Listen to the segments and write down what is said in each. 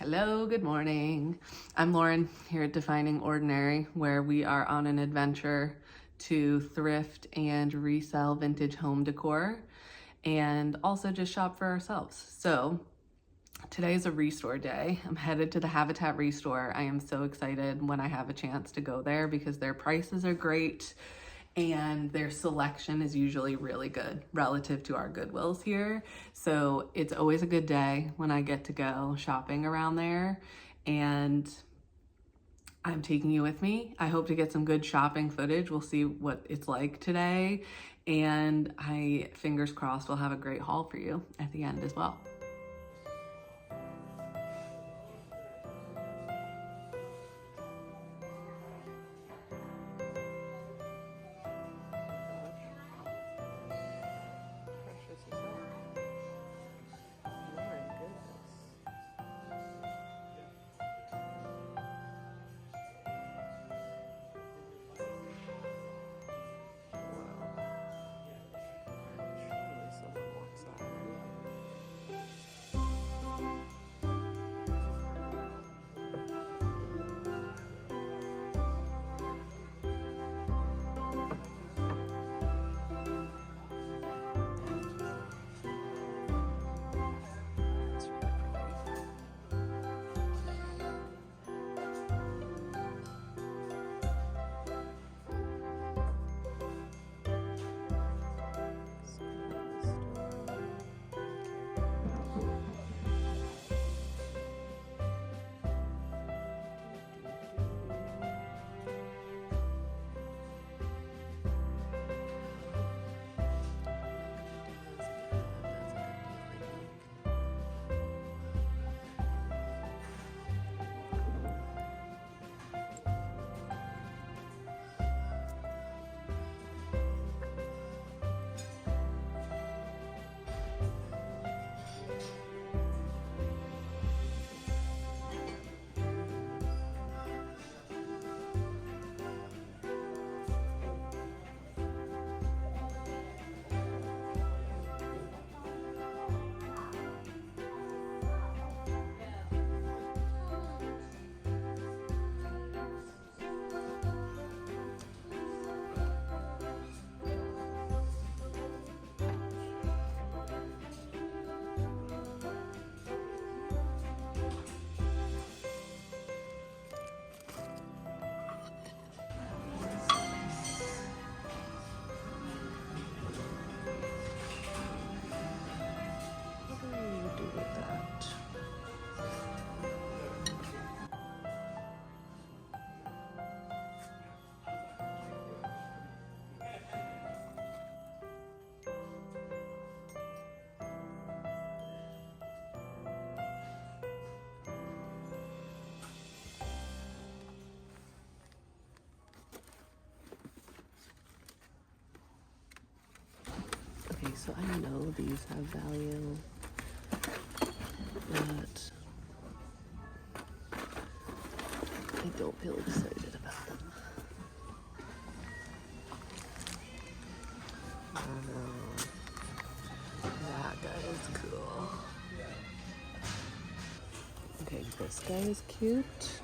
Hello, good morning. I'm Lauren here at Defining Ordinary, where we are on an adventure to thrift and resell vintage home decor and also just shop for ourselves. So today is a restore day. I'm headed to the Habitat Restore. I am so excited when I have a chance to go there because their prices are great and their selection is usually really good relative to our Goodwills here. So it's always a good day when I get to go shopping around there, and I'm taking you with me. I hope to get some good shopping footage. We'll see what it's like today, and fingers crossed, we'll have a great haul for you at the end as well. Okay, so I know these have value, but I don't feel excited about them. That guy is cool. Okay, this guy is cute.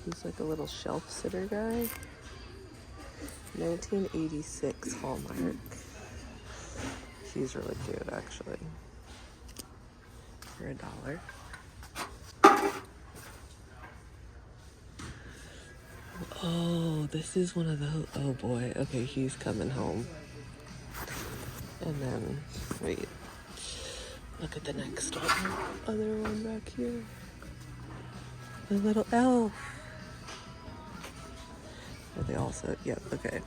He's like a little shelf sitter guy. 1986 Hallmark. He's really cute, actually. For $1. Oh, this is one of those. Oh boy. Okay, he's coming home. And then, wait. Look at the next one. Other one back here. The little elf. Are they also? Yep, okay.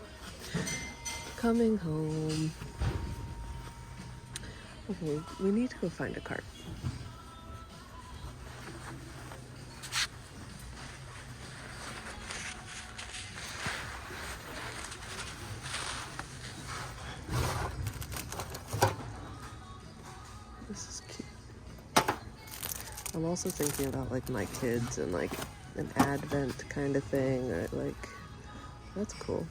Coming home. Okay, we need to go find a cart. This is cute. I'm also thinking about like my kids and like an Advent kind of thing, or like, that's cool.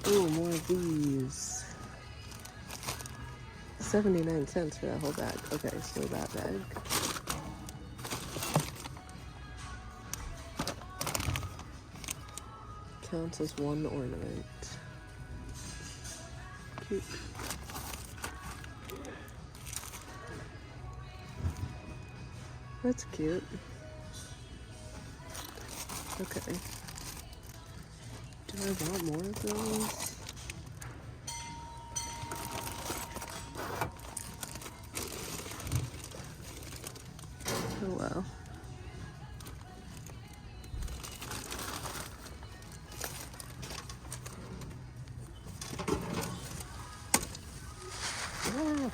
Ooh, more of these. 79 cents for that whole bag. Okay, so that bag. Counts as one ornament. Cute. That's cute. Okay. Do I want more of those? Oh well. Ah.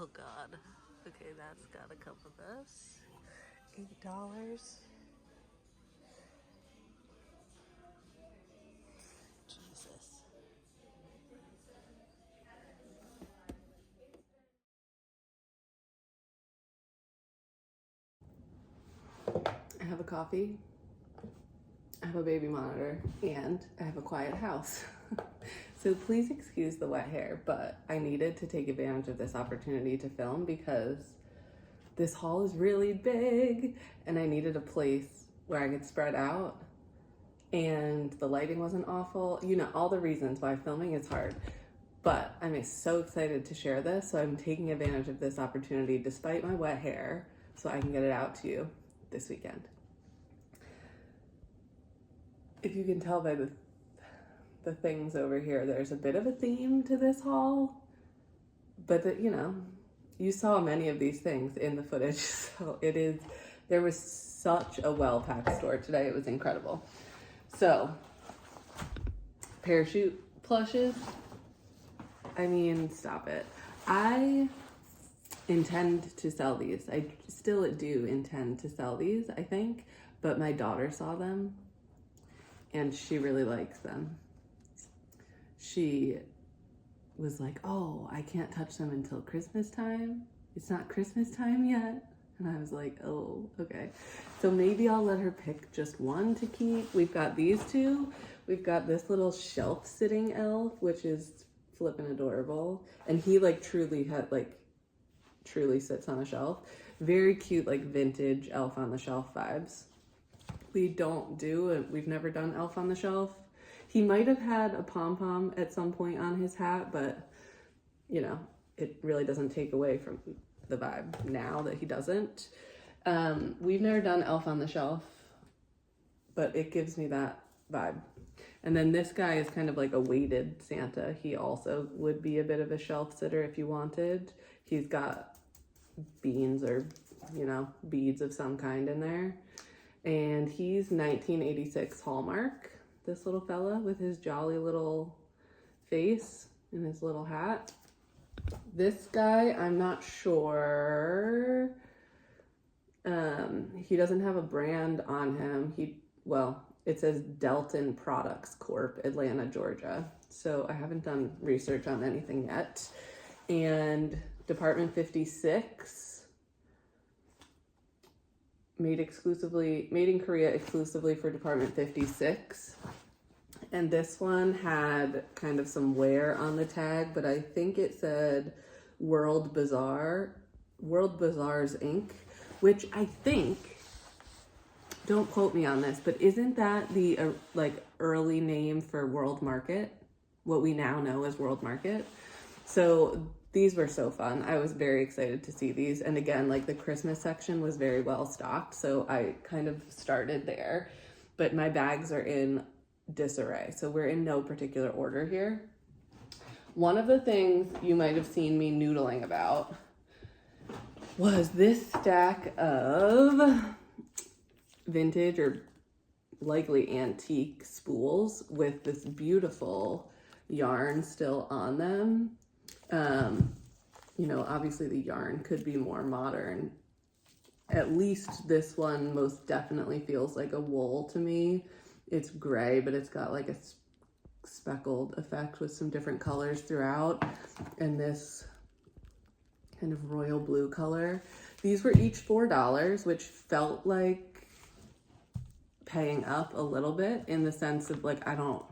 Oh God. Okay, that's gotta come with this. $8. Jesus. I have a coffee, I have a baby monitor, and I have a quiet house. So please excuse the wet hair, but I needed to take advantage of this opportunity to film because this haul is really big and I needed a place where I could spread out and the lighting wasn't awful. You know, all the reasons why filming is hard. But I'm so excited to share this, so I'm taking advantage of this opportunity despite my wet hair so I can get it out to you this weekend. If you can tell by the things over here, there's a bit of a theme to this haul, but you know, you saw many of these things in the footage, so there was such a well-packed store today. It was incredible. So, parachute plushes, I mean, stop it. I intend to sell these. I still do intend to sell these, I think, but my daughter saw them and she really likes them. She was like, oh, I can't touch them until Christmas time. It's not Christmas time yet. And I was like, oh, okay. So maybe I'll let her pick just one to keep. We've got these two. We've got this little shelf sitting elf, which is flippin' adorable. And he truly sits on a shelf. Very cute, vintage elf on the shelf vibes. We've never done elf on the shelf. He might have had a pom-pom at some point on his hat, but you know, it really doesn't take away from the vibe now that he doesn't. We've never done elf on the shelf, but it gives me that vibe. And then this guy is kind of like a weighted Santa. He also would be a bit of a shelf sitter if you wanted. He's got beans or, you know, beads of some kind in there. And he's 1986 Hallmark. This little fella with his jolly little face and his little hat. This guy, I'm not sure. He doesn't have a brand on him. It says Delton Products Corp, Atlanta, Georgia. So I haven't done research on anything yet. And Department 56, made in Korea exclusively for Department 56. And this one had kind of some wear on the tag, but I think it said World Bazaars Inc., which I think, don't quote me on this, but isn't that the early name for World Market? What we now know as World Market. So these were so fun. I was very excited to see these. And again, the Christmas section was very well stocked. So I kind of started there, but my bags are in disarray. So we're in no particular order here. One of the things you might have seen me noodling about was this stack of vintage or likely antique spools with this beautiful yarn still on them. You know, obviously the yarn could be more modern. At least this one most definitely feels like a wool to me. It's gray, but it's got a speckled effect with some different colors throughout. And this kind of royal blue color. These were each $4, which felt like paying up a little bit in the sense of I don't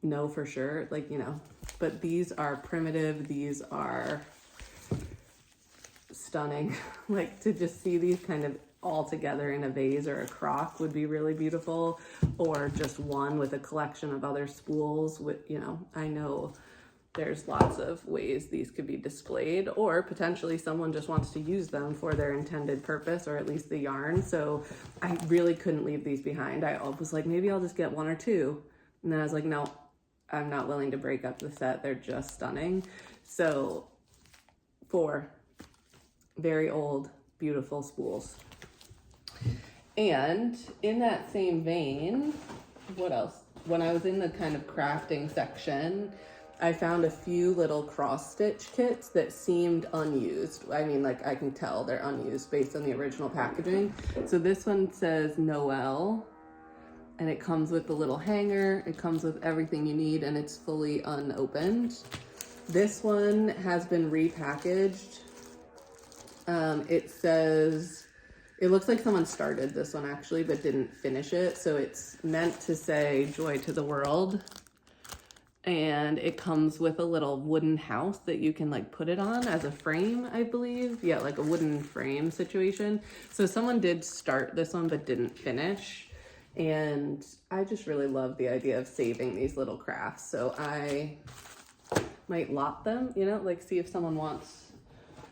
know for sure, you know, but these are primitive. These are stunning. To just see these kind of all together in a vase or a crock would be really beautiful, or just one with a collection of other spools with, you know, I know there's lots of ways these could be displayed, or potentially someone just wants to use them for their intended purpose, or at least the yarn. So I really couldn't leave these behind. I was like, maybe I'll just get one or two. And then I was like, no, I'm not willing to break up the set. They're just stunning. So 4 very old, beautiful spools. And in that same vein, what else? When I was in the kind of crafting section, I found a few little cross stitch kits that seemed unused. I mean, like, I can tell they're unused based on the original packaging. So this one says Noel, and it comes with the little hanger. It comes with everything you need, and it's fully unopened. This one has been repackaged. It says, it looks like someone started this one actually, but didn't finish it. So it's meant to say joy to the world. And it comes with a little wooden house that you can like put it on as a frame, I believe. Yeah, like a wooden frame situation. So someone did start this one, but didn't finish. And I just really love the idea of saving these little crafts. So I might lot them, you know, like see if someone wants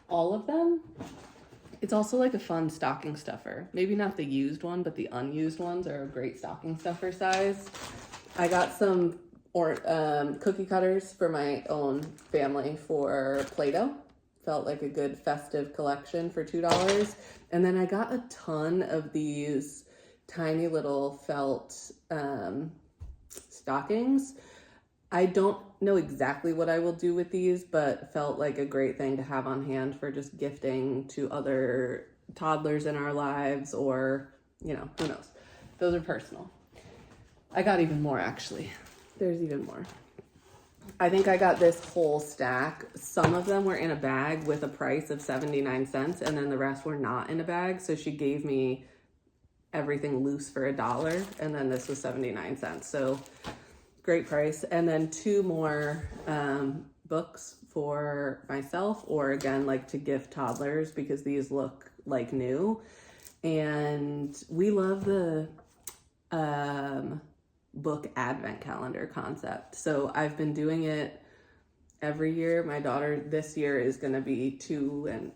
all of them. It's also like a fun stocking stuffer. Maybe not the used one, but the unused ones are a great stocking stuffer size. I got some cookie cutters for my own family for Play-Doh. Felt like a good festive collection for $2. And then I got a ton of these tiny little felt stockings. I don't know exactly what I will do with these, but felt like a great thing to have on hand for just gifting to other toddlers in our lives, or, you know, who knows. Those are personal. I got even more actually. There's even more. I think I got this whole stack. Some of them were in a bag with a price of 79 cents, and then the rest were not in a bag. So she gave me everything loose for $1, and then this was 79 cents. So great price. And then 2 more books for myself, or again, like to gift toddlers, because these look like new. And we love the book advent calendar concept. So I've been doing it every year. My daughter this year is going to be 2 and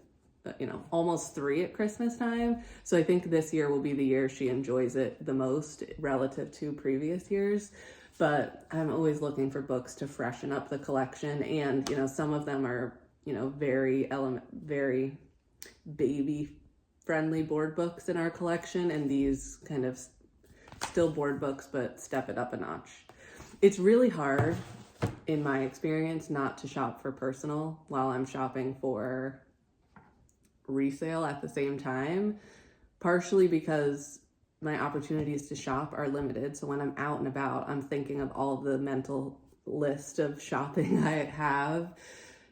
almost 3 at Christmas time. So I think this year will be the year she enjoys it the most relative to previous years. But I'm always looking for books to freshen up the collection. And, you know, some of them are, you know, very baby friendly board books in our collection. And these kind of still board books, but step it up a notch. It's really hard, in my experience, not to shop for personal while I'm shopping for resale at the same time, partially because my opportunities to shop are limited. So when I'm out and about, I'm thinking of all the mental list of shopping I have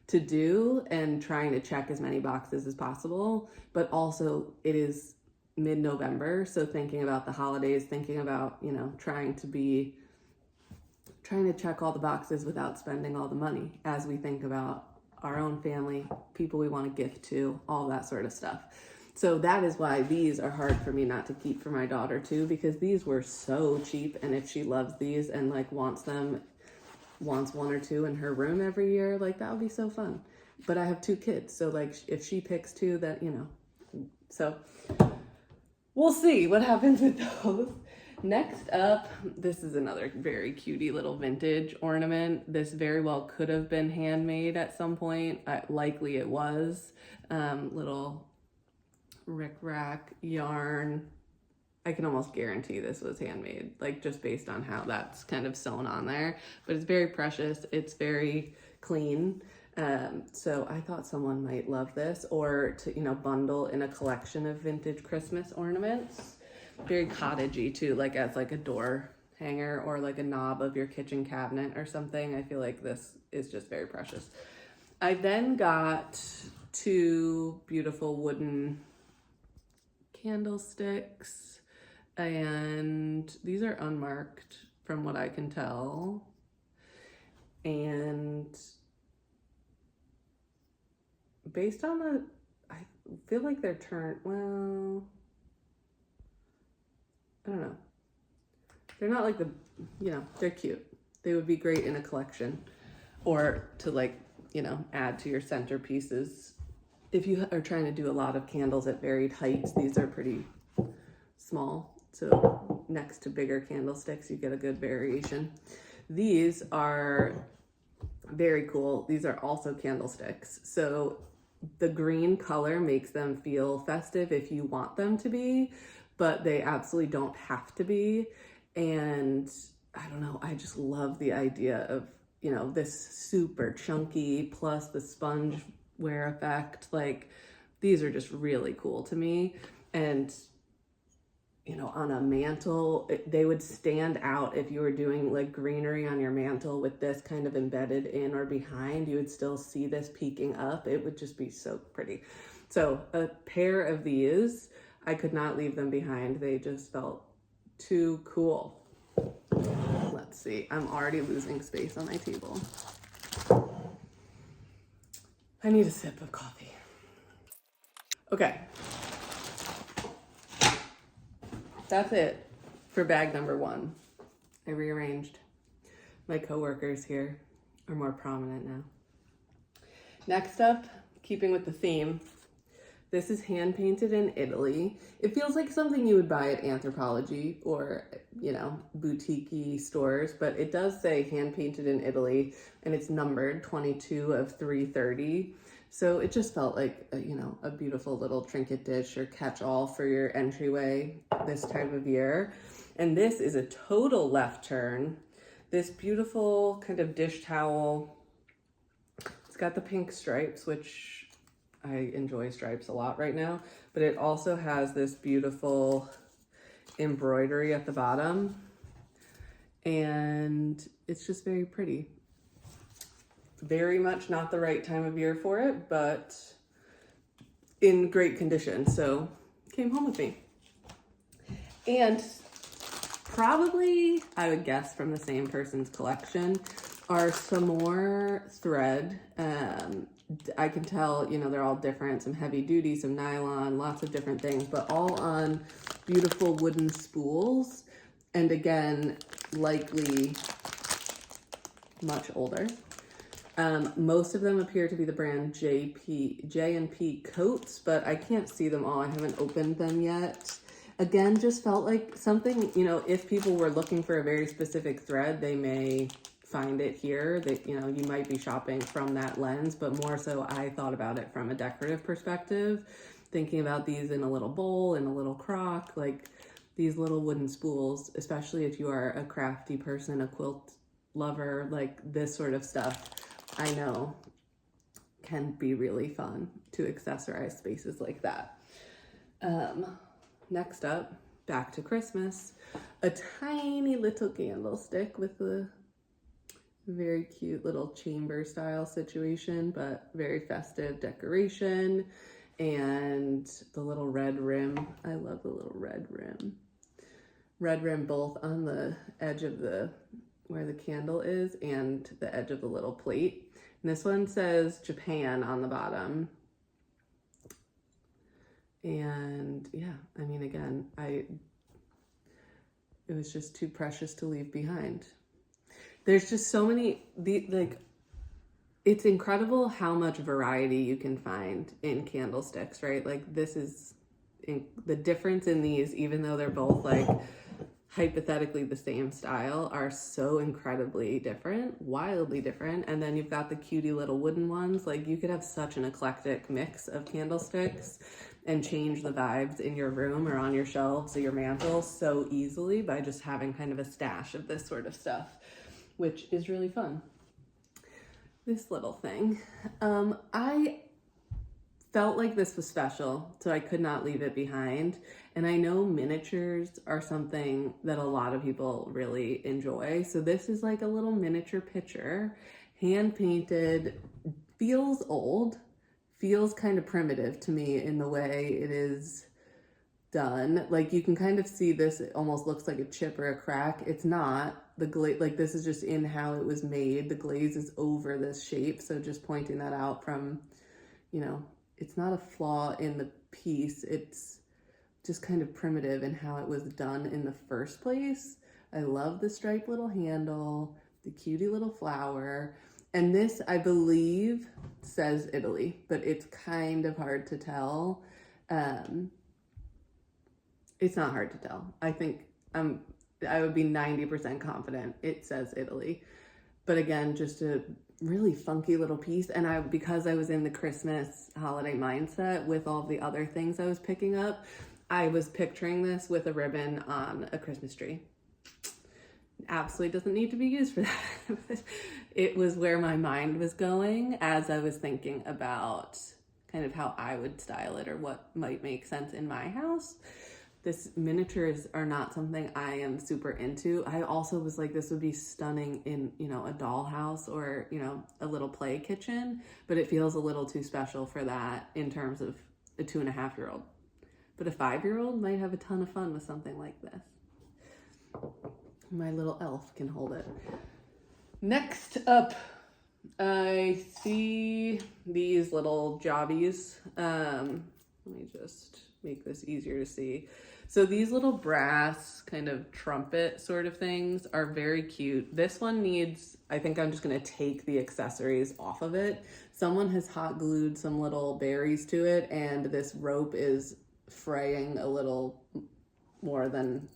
to do and trying to check as many boxes as possible. But also it is mid-November, so thinking about the holidays, thinking about, you know, trying to check all the boxes without spending all the money as we think about our own family, people we want to gift to, all that sort of stuff. So that is why these are hard for me not to keep for my daughter too, because these were so cheap. And if she loves these and like wants 1 or 2 in her room every year, like that would be so fun. But I have 2 kids, so like if she picks 2, that, you know, so we'll see what happens with those. Next up, this is another very cutie little vintage ornament. This very well could have been handmade at some point. Likely it was. Little rickrack yarn. I can almost guarantee this was handmade, like just based on how that's kind of sewn on there. But it's very precious. It's very clean. So I thought someone might love this, or to, you know, bundle in a collection of vintage Christmas ornaments. Very cottagey too, like as like a door hanger or like a knob of your kitchen cabinet or something. I feel like this is just very precious. I then got 2 beautiful wooden candlesticks, and these are unmarked from what I can tell. And based on I feel like they're well, I don't know. They're not like they're cute. They would be great in a collection, or to like, you know, add to your centerpieces. If you are trying to do a lot of candles at varied heights, these are pretty small. So next to bigger candlesticks, you get a good variation. These are very cool. These are also candlesticks. So the green color makes them feel festive if you want them to be, but they absolutely don't have to be. And I don't know, I just love the idea of, you know, this super chunky plus the sponge wear effect. Like, these are just really cool to me. And, you know, on a mantle, they would stand out if you were doing like greenery on your mantle with this kind of embedded in or behind. You would still see this peeking up. It would just be so pretty. So a pair of these, I could not leave them behind. They just felt too cool. Let's see, I'm already losing space on my table. I need a sip of coffee. Okay. That's it for bag number 1. I rearranged. My coworkers here are more prominent now. Next up, keeping with the theme, this is hand painted in Italy. It feels like something you would buy at Anthropologie or, you know, boutique-y stores, but it does say hand painted in Italy, and it's numbered 22 of 330. So it just felt like, you know, a beautiful little trinket dish or catch-all for your entryway this time of year. And this is a total left turn. This beautiful kind of dish towel. It's got the pink stripes, which I enjoy stripes a lot right now, but it also has this beautiful embroidery at the bottom, and it's just very pretty. Very much not the right time of year for it, but in great condition, so came home with me. And probably, I would guess from the same person's collection, are some more thread. I can tell, you know, they're all different, some heavy duty, some nylon, lots of different things, but all on beautiful wooden spools. And again, likely much older. Most of them appear to be the brand J&P Coats, but I can't see them all. I haven't opened them yet. Again, just felt like something, you know, if people were looking for a very specific thread, they may find it here. That, you know, you might be shopping from that lens, but more so I thought about it from a decorative perspective, thinking about these in a little bowl, in a little crock, like these little wooden spools, especially if you are a crafty person, a quilt lover, like this sort of stuff, I know can be really fun to accessorize spaces like that. Next up, back to Christmas, a tiny little candlestick with a very cute little chamber style situation, but very festive decoration, and the little red rim. I love the little red rim. Red rim both on the edge of the, where the candle is, and the edge of the little plate. And this one says Japan on the bottom. And yeah, I mean, again, it was just too precious to leave behind. There's just so many, like, it's incredible how much variety you can find in candlesticks, right? Like, this is the difference in these, even though they're both like hypothetically the same style, are so incredibly different, wildly different. And then you've got the cutie little wooden ones. Like, you could have such an eclectic mix of candlesticks and change the vibes in your room or on your shelves or your mantle so easily by just having kind of a stash of this sort of stuff, which is really fun. This little thing, I felt like this was special, so I could not leave it behind. And I know miniatures are something that a lot of people really enjoy. So this is like a little miniature picture, hand painted, feels old, feels kind of primitive to me in the way it is done. Like, you can kind of see this, it almost looks like a chip or a crack. It's not. The glaze, like, this is just in how it was made. The glaze is over this shape. So just pointing that out from, you know, it's not a flaw in the piece. It's just kind of primitive in how it was done in the first place. I love the striped little handle, the cutie little flower. And this, I believe, says Italy, but it's kind of hard to tell. It's not hard to tell. I think I would be 90% confident it says Italy. But again, just a really funky little piece. And because I was in the Christmas holiday mindset with all the other things I was picking up, I was picturing this with a ribbon on a Christmas tree. absolutely doesn't need to be used for that. It was where my mind was going as I was thinking about kind of how I would style it or what might make sense in my house. This miniatures are not something I am super into. I also was like, this would be stunning in, you know, a dollhouse or, you know, a little play kitchen, but it feels a little too special for that in terms of a 2.5-year-old. But a 5-year-old might have a ton of fun with something like this. My little elf can hold it. Next up, I see these little jobbies. Let me just make this easier to see. So these little brass kind of trumpet sort of things are very cute. This one needs, I think I'm just gonna take the accessories off of it. Someone has hot glued some little berries to it and this rope is fraying a little more than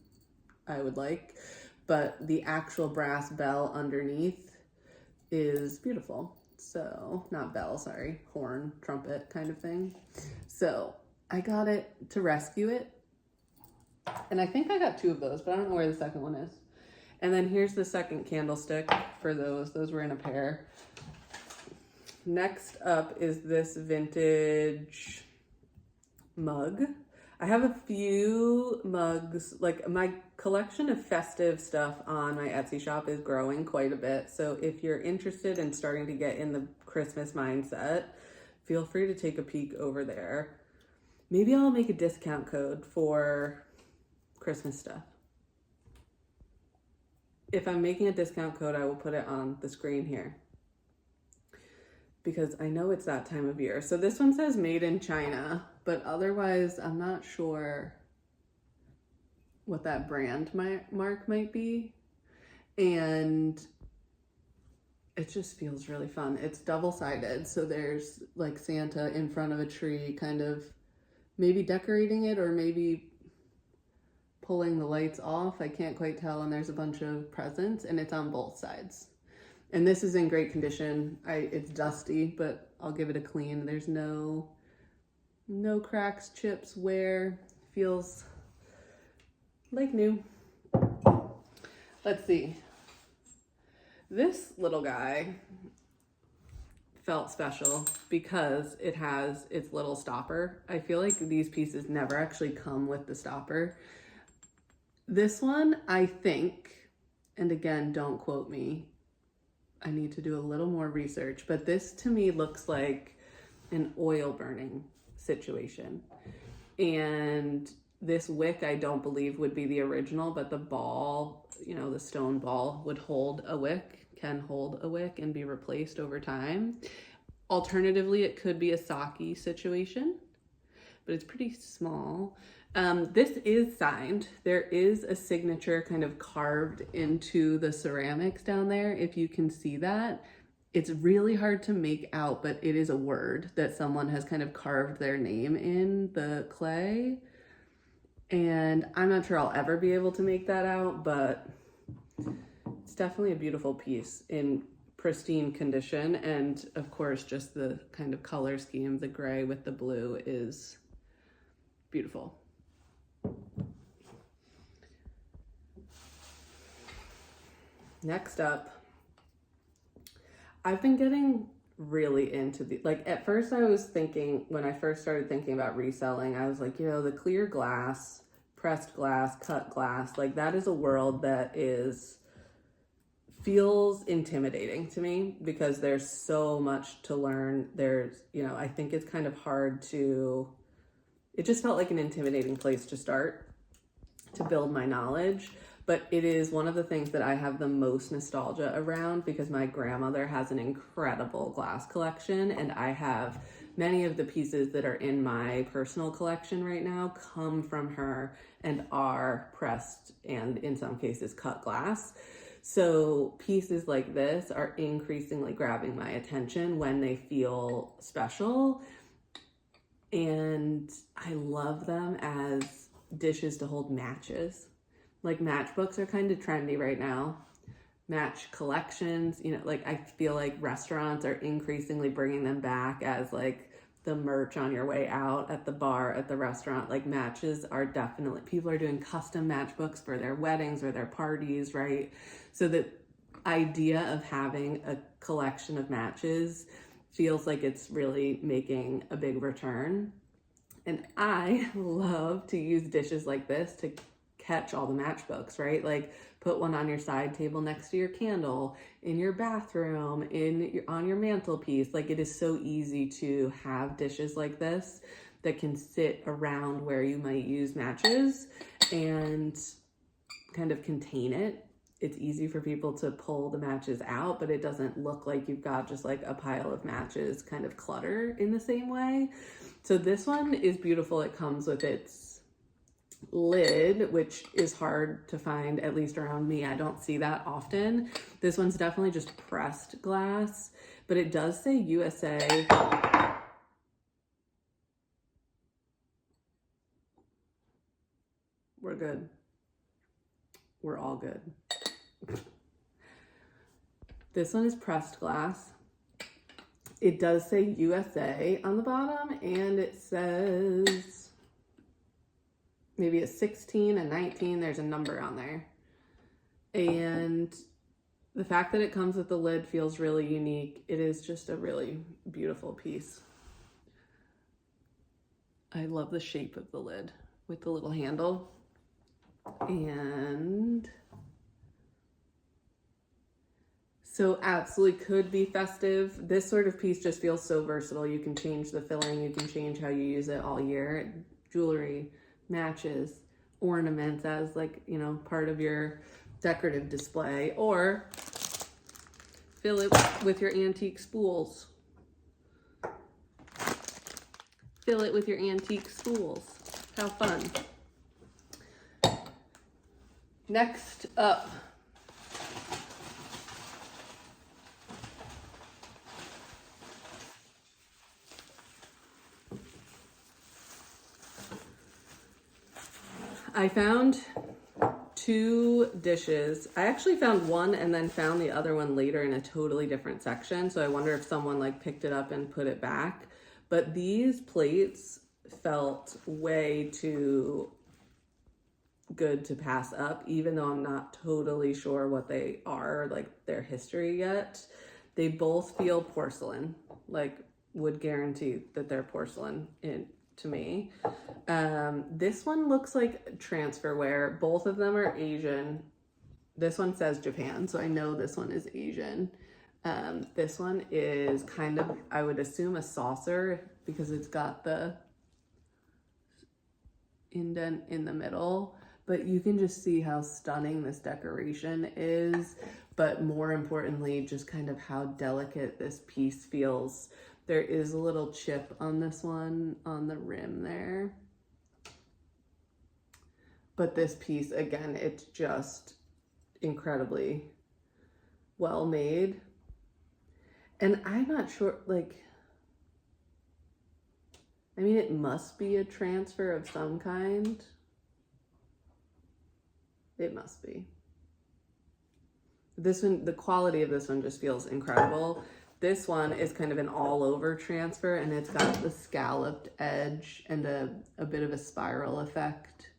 I would like. But the actual brass bell underneath is beautiful. So, not bell, sorry, horn, trumpet kind of thing. So I got it to rescue it. And I think I got 2 of those, but I don't know where the second one is. And then here's the second candlestick for those. Those were in a pair. Next up is this vintage mug. I have a few mugs, like my collection of festive stuff on my Etsy shop is growing quite a bit. So if you're interested in starting to get in the Christmas mindset, feel free to take a peek over there. Maybe I'll make a discount code for Christmas stuff. If I'm making a discount code, I will put it on the screen here because I know it's that time of year. So this one says made in China, but otherwise I'm not sure what that brand mark might be. And it just feels really fun. It's double-sided, so there's like Santa in front of a tree kind of maybe decorating it or maybe pulling the lights off. I can't quite tell. And there's a bunch of presents and it's on both sides. And this is in great condition. It's dusty, but I'll give it a clean. There's no cracks, chips, wear. Feels like new. Let's see. This little guy felt special because it has its little stopper. I feel like these pieces never actually come with the stopper. This one, I think, and again, don't quote me, I need to do a little more research, but this to me looks like an oil burning situation. And this wick, I don't believe would be the original, but the ball, you know, the stone ball would hold a wick, can hold a wick and be replaced over time. Alternatively, it could be a sake situation, but it's pretty small. This is signed. There is a signature kind of carved into the ceramics down there, if you can see that. It's really hard to make out, but it is a word that someone has kind of carved their name in the clay. And I'm not sure I'll ever be able to make that out, but it's definitely a beautiful piece in pristine condition. And of course, just the kind of color scheme, the gray with the blue is beautiful. Next up, I've been getting really into the, like at first I was thinking, when I first started thinking about reselling, I was like, you know, the clear glass, pressed glass, cut glass, like that is a world that feels intimidating to me because there's so much to learn. There's, you know, I think it's kind of hard it just felt like an intimidating place to start to build my knowledge. But it is one of the things that I have the most nostalgia around because my grandmother has an incredible glass collection and I have many of the pieces that are in my personal collection right now come from her and are pressed and in some cases cut glass. So pieces like this are increasingly grabbing my attention when they feel special. And I love them as dishes to hold matches. Like matchbooks are kind of trendy right now. Match collections, you know, like I feel like restaurants are increasingly bringing them back as like the merch on your way out at the bar, at the restaurant. Like matches are definitely, people are doing custom matchbooks for their weddings or their parties, right? So the idea of having a collection of matches feels like it's really making a big return. And I love to use dishes like this to catch all the matchbooks, right? Like put one on your side table next to your candle, in your bathroom, on your mantelpiece. Like it is so easy to have dishes like this that can sit around where you might use matches and kind of contain it. It's easy for people to pull the matches out, but it doesn't look like you've got just like a pile of matches kind of clutter in the same way. So this one is beautiful. It comes with its lid, which is hard to find, at least around me. I don't see that often. This one's definitely just pressed glass, but it does say USA. We're good. We're all good. This one is pressed glass. It does say USA on the bottom, and it says maybe a 16, a 19, there's a number on there. And the fact that it comes with the lid feels really unique. It is just a really beautiful piece. I love the shape of the lid with the little handle. And so absolutely could be festive. This sort of piece just feels so versatile. You can change the filling, you can change how you use it all year. Jewelry, matches, ornaments as like, you know, part of your decorative display, or fill it with your antique spools. Fill it with your antique spools. How fun. Next up, I found 2 dishes. I actually found one and then found the other one later in a totally different section. So I wonder if someone like picked it up and put it back. But these plates felt way too good to pass up, even though I'm not totally sure what they are, like their history yet. They both feel porcelain, like would guarantee that they're porcelain to me. This one looks like transferware. Both of them are Asian. This one says Japan, so I know this one is Asian. This one is kind of, I would assume, a saucer because it's got the indent in the middle. But you can just see how stunning this decoration is, but more importantly, just kind of how delicate this piece feels. There is a little chip on this one on the rim there. But this piece, again, it's just incredibly well made. And I'm not sure, like, I mean, it must be a transfer of some kind. It must be. This one, the quality of this one just feels incredible. This one is kind of an all over transfer, and it's got the scalloped edge and a bit of a spiral effect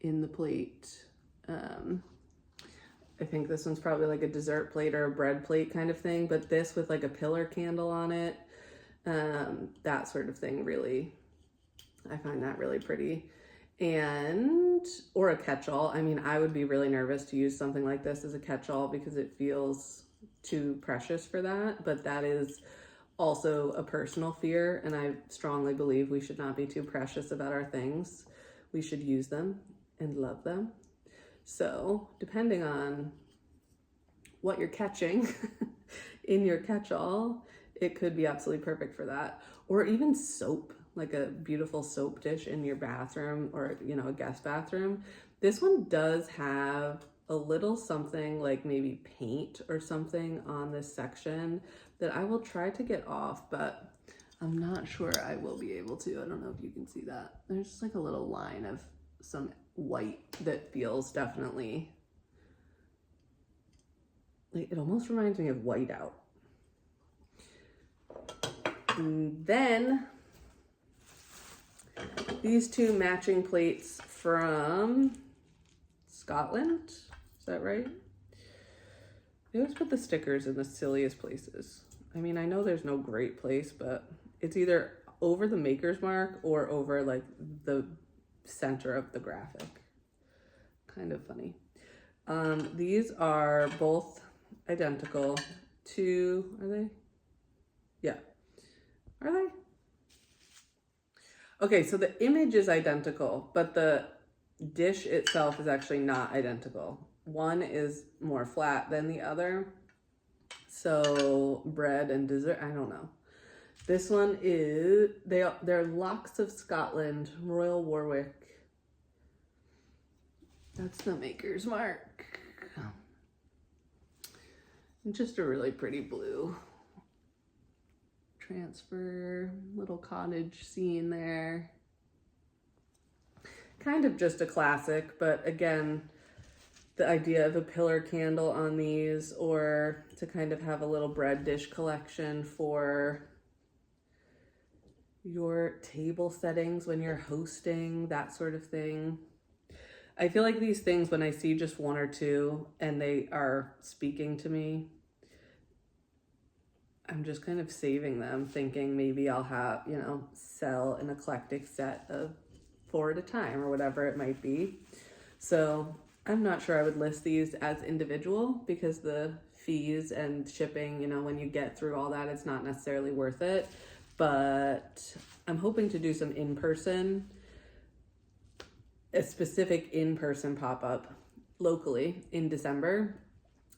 in the plate. I think this one's probably like a dessert plate or a bread plate kind of thing, but this with like a pillar candle on it, that sort of thing, really, I find that really pretty. And, or a catch-all. I mean, I would be really nervous to use something like this as a catch-all because it feels too precious for that, but that is also a personal fear, and I strongly believe we should not be too precious about our things. We should use them and love them. So depending on what you're catching in your catch-all, it could be absolutely perfect for that. Or even soap, like a beautiful soap dish in your bathroom or, you know, a guest bathroom. This one does have a little something like maybe paint or something on this section that I will try to get off, but I'm not sure I will be able to. I don't know if you can see that. There's just like a little line of some white that feels definitely like, it almost reminds me of whiteout. And then these two matching plates from Scotland. Is that right? They always put the stickers in the silliest places. I mean, I know there's no great place, but it's either over the maker's mark or over like the center of the graphic. Kind of funny. These are both identical to, are they? Yeah. Are they? Okay, so the image is identical, but the dish itself is actually not identical. One is more flat than the other. So bread and dessert, I don't know. This one is, they're Locks of Scotland, Royal Warwick. That's the maker's mark. And just a really pretty blue. Transfer, little cottage scene there. Kind of just a classic, but again, the idea of a pillar candle on these, or to kind of have a little bread dish collection for your table settings when you're hosting, that sort of thing. I feel like these things, when I see just one or two and they are speaking to me, I'm just kind of saving them, thinking maybe I'll have, you know, sell an eclectic set of 4 at a time or whatever it might be. So I'm not sure I would list these as individual because the fees and shipping, you know, when you get through all that, it's not necessarily worth it. But I'm hoping to do some in-person, a specific in-person pop-up locally in December.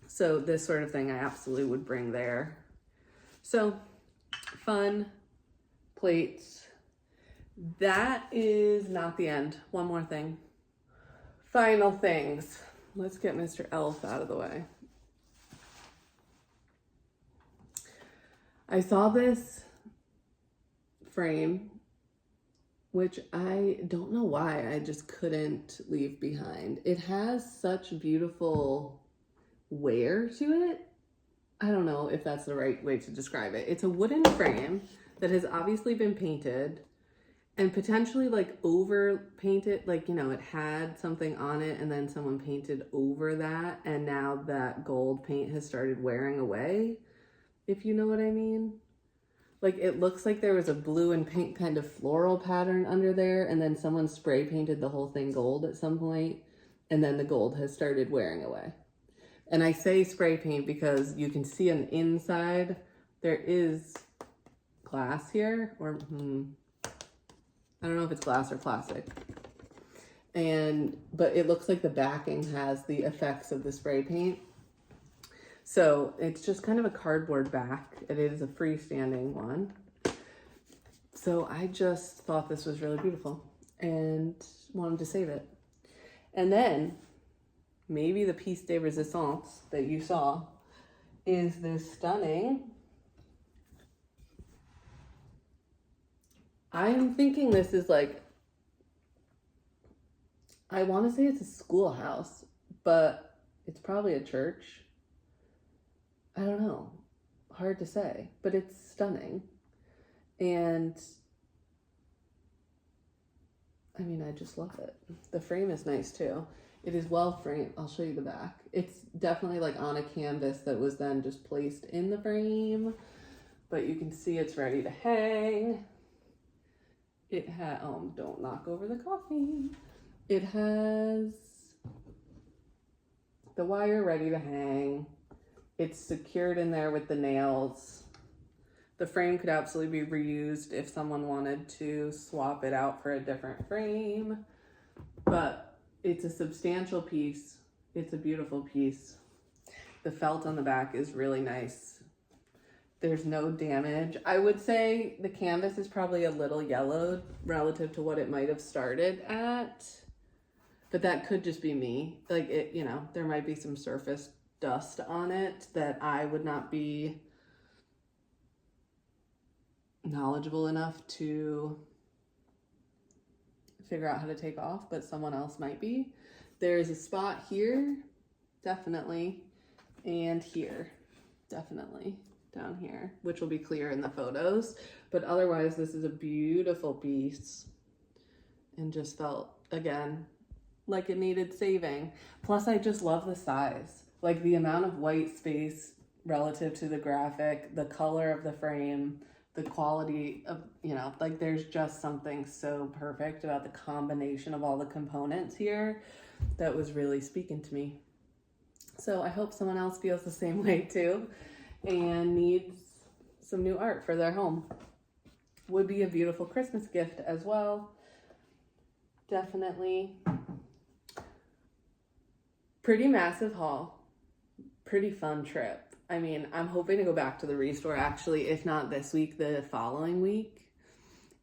So this sort of thing I absolutely would bring there. So fun plates. That is not the end. One more thing. Final things. Let's get Mr. Elf out of the way. I saw this frame, which I don't know why I just couldn't leave behind. It has such beautiful wear to it. I don't know if that's the right way to describe it. It's a wooden frame that has obviously been painted and potentially like over painted, like, you know, it had something on it and then someone painted over that, and now that gold paint has started wearing away, if you know what I mean. Like, it looks like there was a blue and pink kind of floral pattern under there, and then someone spray painted the whole thing gold at some point, and then the gold has started wearing away. And I say spray paint because you can see on the inside, there is glass here, or I don't know if it's glass or plastic. But it looks like the backing has the effects of the spray paint. So it's just kind of a cardboard back. It is a freestanding one. So I just thought this was really beautiful and wanted to save it. And then maybe the piece de resistance that you saw is this stunning. I'm thinking this is like, I want to say it's a schoolhouse, but it's probably a church. I don't know. Hard to say, but it's stunning. And I mean, I just love it. The frame is nice too. It is well framed. I'll show you the back. It's definitely like on a canvas that was then just placed in the frame, but you can see it's ready to hang. It has, don't knock over the coffee. It has the wire ready to hang. It's secured in there with the nails. The frame could absolutely be reused if someone wanted to swap it out for a different frame, but it's a substantial piece. It's a beautiful piece. The felt on the back is really nice. There's no damage. I would say the canvas is probably a little yellowed relative to what it might have started at, but that could just be me. Like, it, you know, there might be some surface dust on it that I would not be knowledgeable enough to figure out how to take off, but someone else might be. There's a spot here, definitely, and here, definitely, down here, which will be clear in the photos, but otherwise this is a beautiful piece. and just felt, again, like it needed saving. Plus, I just love the size. Like the amount of white space relative to the graphic, the color of the frame, the quality of, like there's just something so perfect about the combination of all the components here that was really speaking to me. So I hope someone else feels the same way too and needs some new art for their home. Would be a beautiful Christmas gift as well. Definitely. Pretty massive haul. Pretty fun trip. I mean, I'm hoping to go back to the restore actually, if not this week, the following week.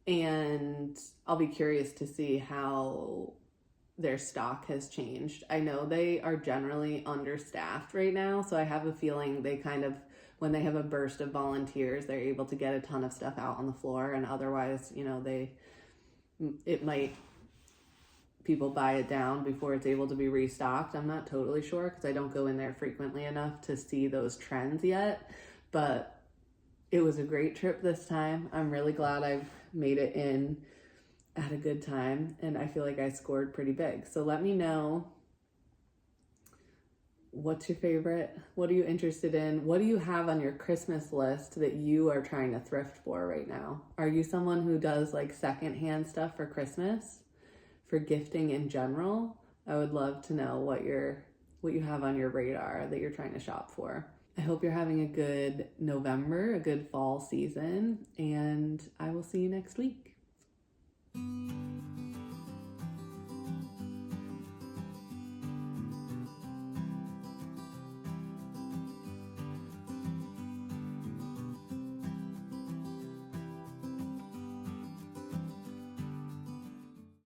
And I'll be curious to see how their stock has changed. I know they are generally understaffed right now, so I have a feeling they kind of, when they have a burst of volunteers, they're able to get a ton of stuff out on the floor, and otherwise, people buy it down before it's able to be restocked. I'm not totally sure because I don't go in there frequently enough to see those trends yet, but it was a great trip this time. I'm really glad I've made it in at a good time, and I feel like I scored pretty big. So let me know, what's your favorite? What are you interested in? What do you have on your Christmas list that you are trying to thrift for right now? Are you someone who does like secondhand stuff for Christmas? For gifting in general? I would love to know what you have on your radar that you're trying to shop for. I hope you're having a good November, a good fall season, and I will see you next week.